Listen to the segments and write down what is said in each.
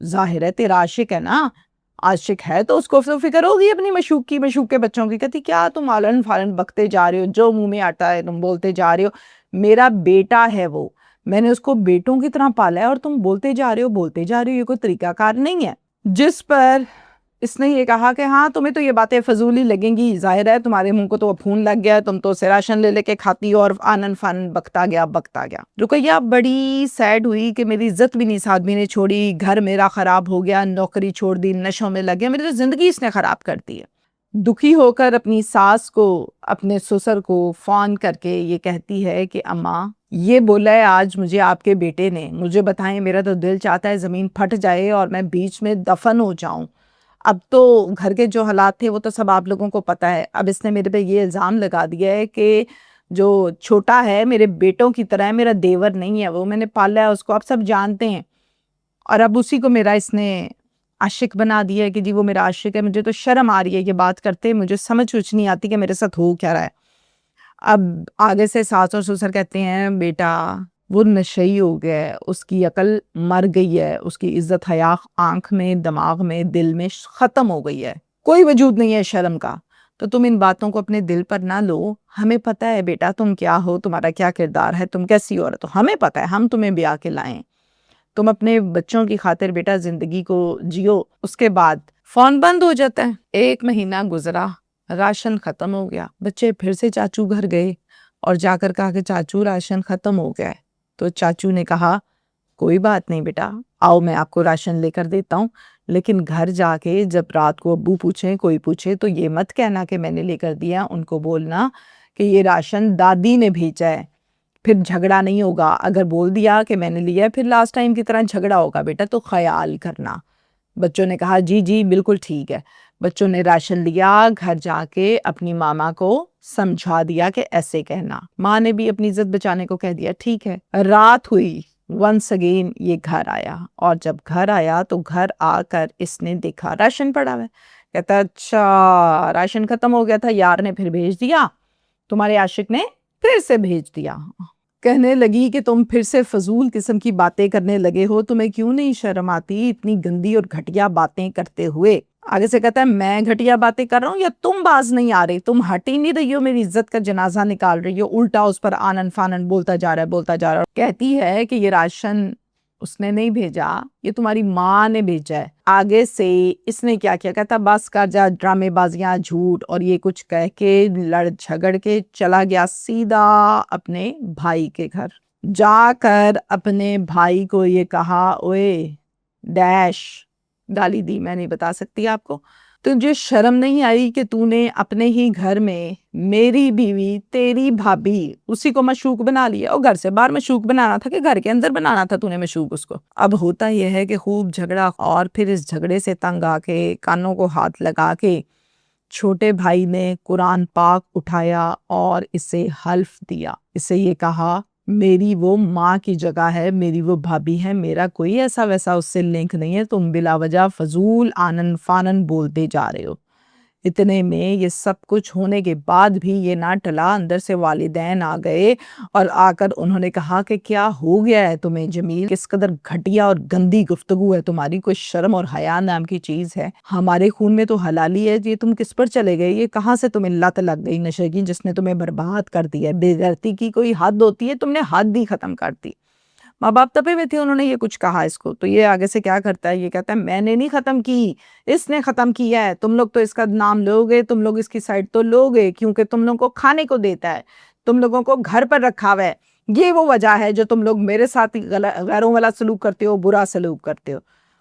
ظاہر ہے تیرا عاشق ہے نا، عاشق ہے تو اس کو فکر ہوگی اپنی مشوق کی، مشوق کے بچوں کی. کہتی کیا تم آلن فالن بکتے جا رہے ہو، جو منہ میں آتا ہے تم بولتے جا رہے ہو. میرا بیٹا ہے وہ، میں نے اس کو بیٹوں کی طرح پالا ہے، اور تم بولتے جا رہے ہو، یہ کوئی طریقہ کار نہیں ہے. جس پر اس نے یہ کہا کہ ہاں تمہیں تو یہ باتیں فضول ہی لگیں گی، ظاہر ہے تمہارے منہ کو تو پھون لگ گیا، تم تو راشن لے لے کے کھاتی ہو، اور آنن فانن بکتا گیا. رقیہ بڑی سیڈ ہوئی کہ میری عزت بھی نہیں اس آدمی نے چھوڑی، گھر میرا خراب ہو گیا، نوکری چھوڑ دی، نشوں میں لگ گیا، میری تو زندگی اس نے خراب کر دی ہے. دکھی ہو کر اپنی ساس کو، اپنے سسر کو فون کر کے یہ کہتی ہے کہ اماں یہ بولا ہے آج مجھے آپ کے بیٹے نے، مجھے بتائیں میرا تو دل چاہتا ہے زمین پھٹ جائے اور میں بیچ میں دفن ہو جاؤں. اب تو گھر کے جو حالات تھے وہ تو سب آپ لوگوں کو پتہ ہے. اب اس نے میرے پہ یہ الزام لگا دیا ہے کہ جو چھوٹا ہے میرے بیٹوں کی طرح ہے، میرا دیور نہیں ہے، وہ میں نے پالا ہے اس کو، آپ سب جانتے ہیں. اور اب اسی کو میرا اس نے عاشق بنا دیا ہے کہ جی وہ میرا عاشق ہے. مجھے تو شرم آ رہی ہے یہ بات کرتے، مجھے سمجھ کچھ نہیں آتی کہ میرے ساتھ ہو کیا رہا ہے. اب آگے سے ساس اور سسر کہتے ہیں بیٹا وہ نشئی ہو گیا ہے، اس کی عقل مر گئی ہے، اس کی عزت حیا آنکھ میں، دماغ میں، دل میں ختم ہو گئی ہے، کوئی وجود نہیں ہے شرم کا. تو تم ان باتوں کو اپنے دل پر نہ لو، ہمیں پتہ ہے بیٹا تم کیا ہو، تمہارا کیا کردار ہے، تم کیسی عورت ہو، ہمیں پتہ ہے، ہم تمہیں بیاہ کے لائیں. تم اپنے بچوں کی خاطر بیٹا زندگی کو جیو. اس کے بعد فون بند ہو جاتا ہے. 1 مہینہ گزرا، راشن ختم ہو گیا. بچے پھر سے چاچو گھر گئے اور جا کر کہا کہ چاچو راشن ختم ہو گیا ہے. تو چاچو نے کہا کوئی بات نہیں بیٹا، آؤ میں آپ کو راشن لے کر دیتا ہوں، لیکن گھر جا کے جب رات کو ابو پوچھیں، کوئی پوچھے تو یہ مت کہنا کہ میں نے لے کر دیا، ان کو بولنا کہ یہ راشن دادی نے بھیجا ہے. پھر جھگڑا نہیں ہوگا، اگر بول دیا کہ میں نے لیا ہے پھر لاسٹ ٹائم کی طرح جھگڑا ہوگا بیٹا، تو خیال کرنا. بچوں نے کہا جی جی بالکل ٹھیک ہے. بچوں نے راشن لیا، گھر جا کے اپنی ماما کو سمجھا دیا کہ ایسے کہنا. ماں نے بھی اپنی عزت بچانے کو کہہ دیا ٹھیک ہے. رات ہوئی، ونس اگین یہ گھر آیا، اور جب گھر آیا تو گھر آ کر اس نے دیکھا راشن پڑا ہوا ہے. کہتا اچھا راشن ختم ہو گیا تھا، یار نے پھر بھیج دیا، تمہارے عاشق نے پھر سے بھیج دیا. کہنے لگی کہ تم پھر سے فضول قسم کی باتیں کرنے لگے ہو، تمہیں کیوں نہیں شرم آتی اتنی گندی اور گھٹیا باتیں کرتے ہوئے. آگے سے کہتا ہے میں گھٹیا باتیں کر رہا ہوں یا تم باز نہیں آ رہے، تم ہٹ ہی نہیں رہی ہو، میری عزت کا جنازہ نکال رہی ہو، الٹا اس پر آنن فانن بولتا جا رہا ہے. کہتی ہے کہ یہ راشن اس نے نہیں بھیجا، یہ تمہاری ماں نے بھیجا ہے. آگے سے اس نے کیا کیا، کہتا بس کر جا، ڈرامے بازیاں، جھوٹ اور یہ کچھ کہہ کے لڑ جھگڑ کے چلا گیا سیدھا اپنے بھائی کے گھر. جا کر اپنے بھائی کو یہ کہا اوئے ڈیش، گالی دی، میں نہیں بتا سکتی آپ کو. تجھے شرم نہیں آئی کہ تو نے اپنے ہی گھر میں میری بیوی، تیری بھابھی، اسی کو مشوق بنا لیا. اور گھر سے باہر مشوق بنانا تھا کہ گھر کے اندر بنانا تھا تو نے مشوق اس کو. اب ہوتا یہ ہے کہ خوب جھگڑا، اور پھر اس جھگڑے سے تنگ آ کے کانوں کو ہاتھ لگا کے چھوٹے بھائی نے قرآن پاک اٹھایا اور اسے حلف دیا. اسے یہ کہا میری وہ ماں کی جگہ ہے، میری وہ بھابھی ہے، میرا کوئی ایسا ویسا اس سے لنک نہیں ہے، تم بلا وجہ فضول آنن فانن بولتے جا رہے ہو. اتنے میں یہ سب کچھ ہونے کے بعد بھی یہ نہ ٹلا، اندر سے والدین آ گئے اور آ کر انہوں نے کہا کہ کیا ہو گیا ہے تمہیں جمیل، کس قدر گھٹیا اور گندی گفتگو ہے تمہاری، کوئی شرم اور حیا نام کی چیز ہے، ہمارے خون میں تو حلالی ہے، یہ تم کس پر چلے گئے، یہ کہاں سے تمہیں لت لگ گئی نشے کی جس نے تمہیں برباد کر دیا. بے غیرتی کی کوئی حد ہوتی ہے، تم نے حد ہی ختم کر دی. ماں باپ تپے ہوئے تھے، انہوں نے یہ کچھ کہا اس کو، تو یہ آگے سے کیا کرتا ہے، یہ کہتا ہے میں نے نہیں ختم کی، اس نے ختم کیا ہے، تم لوگ تو اس کا نام لوگے، تم لوگ اس کی سائڈ تو لوگے، کیونکہ تم لوگوں کو کھانے کو دیتا ہے، تم لوگوں کو گھر پر رکھا ہوا ہے، یہ وہ وجہ ہے جو تم لوگ میرے ساتھ غیروں والا سلوک کرتے ہو، برا سلوک کرتے ہو.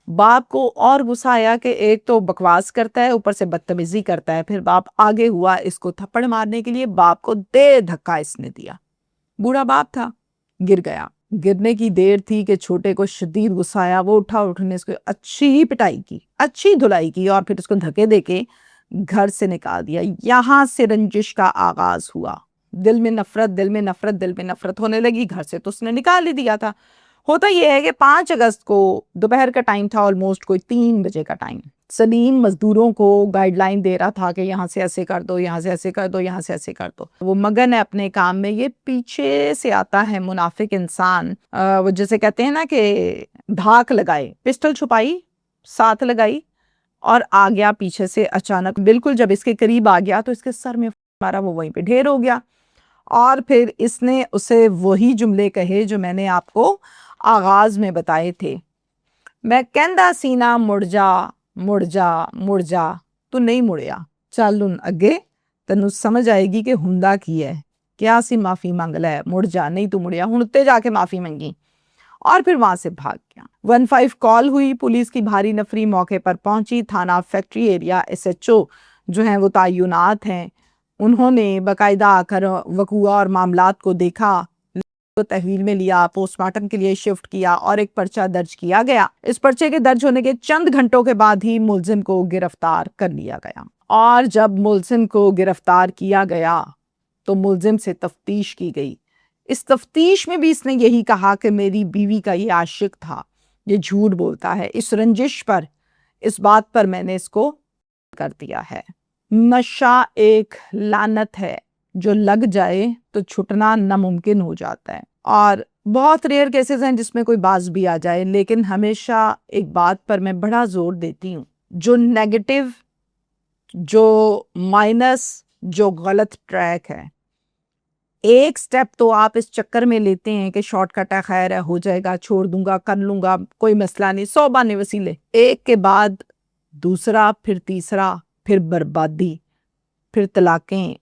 باپ کو اور غصہ آیا کہ ایک تو بکواس کرتا ہے، اوپر سے بدتمیزی کرتا ہے. پھر باپ آگے ہوا اس کو تھپڑ مارنے کے لیے، باپ کو دے دھکا اس نے دیا. بوڑھا باپ تھا، گر گیا. گرنے کی دیر تھی کہ چھوٹے کو شدید غصہ آیا، وہ اٹھنے اس کو اچھی ہی پٹائی کی، اچھی دھلائی کی، اور پھر اس کو دھکے دے کے گھر سے نکال دیا. یہاں سے رنجش کا آغاز ہوا. دل میں نفرت ہونے لگی. گھر سے تو اس نے نکال ہی دیا تھا. ہوتا یہ ہے کہ 5 اگست کو دوپہر کا ٹائم تھا، آلموسٹ کوئی 3 بجے کا ٹائم. سلیم مزدوروں کو گائیڈ لائن دے رہا تھا کہ یہاں سے ایسے کر دو، یہاں سے ایسے کر دو، یہاں سے ایسے کر دو. وہ مگن ہے اپنے کام میں. یہ پیچھے سے آتا ہے منافق انسان، وہ جیسے کہتے ہیں نا کہ دھاک لگائے، پسٹل چھپائی ساتھ لگائی اور آ گیا پیچھے سے اچانک. بالکل جب اس کے قریب آ گیا تو اس کے سر میں مارا, وہ وہیں پہ ڈھیر ہو گیا. اور پھر اس نے اسے وہی جملے کہے جو میں نے آپ کو آغاز میں بتائے تھے. میں کہندا سینا مڑ جا مڑ جا مڑ جا, تو نہیں مڑیا. چل ان اگے تینوں سمجھ آئے گی کہ ہوندا کی ہے, کیا سی معافی مانگ لے, مڑ جا, نہیں تو مڑیا. ہن اتے جا کے معافی منگی اور پھر وہاں سے بھاگ گیا. 15 کال ہوئی, پولیس کی بھاری نفری موقع پر پہنچی. تھانہ فیکٹری ایریا SHO جو ہیں وہ تعینات ہیں, انہوں نے باقاعدہ آ کر وقوع اور معاملات کو دیکھا, کو تحویل میں لیا, پوسٹ مارٹم کے لیے شفٹ کیا اور ایک پرچہ درج کیا گیا. اس پرچے کے درج ہونے کے چند گھنٹوں کے بعد ہی ملزم کو گرفتار کر لیا گیا. اور جب ملزم کو گرفتار کیا گیا تو ملزم سے تفتیش کی گئی. اس تفتیش میں بھی اس نے یہی کہا کہ میری بیوی کا یہ عاشق تھا, یہ جھوٹ بولتا ہے. اس رنجش پر, اس بات پر میں نے اس کو کر دیا ہے. نشہ ایک لعنت ہے, جو لگ جائے تو چھٹنا ناممکن ہو جاتا ہے. اور بہت ریئر کیسز ہیں جس میں کوئی باز بھی آ جائے, لیکن ہمیشہ ایک بات پر میں بڑا زور دیتی ہوں, جو نیگیٹو, جو مائنس, جو غلط ٹریک ہے, ایک سٹیپ تو آپ اس چکر میں لیتے ہیں کہ شارٹ کٹ ہے, خیر ہے, ہو جائے گا, چھوڑ دوں گا, کر لوں گا, کوئی مسئلہ نہیں, 100 بہانے وسیلے. ایک کے بعد دوسرا, پھر تیسرا, پھر بربادی, پھر طلاقیں,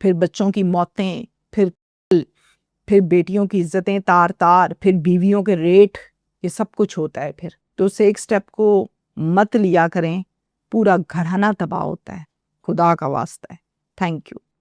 پھر بچوں کی موتیں, پھر بیٹیوں کی عزتیں تار تار, پھر بیویوں کے ریٹ, یہ سب کچھ ہوتا ہے. پھر تو اس ایک سٹیپ کو مت لیا کریں, پورا گھرانہ تباہ ہوتا ہے. خدا کا واسطہ ہے. Thank you.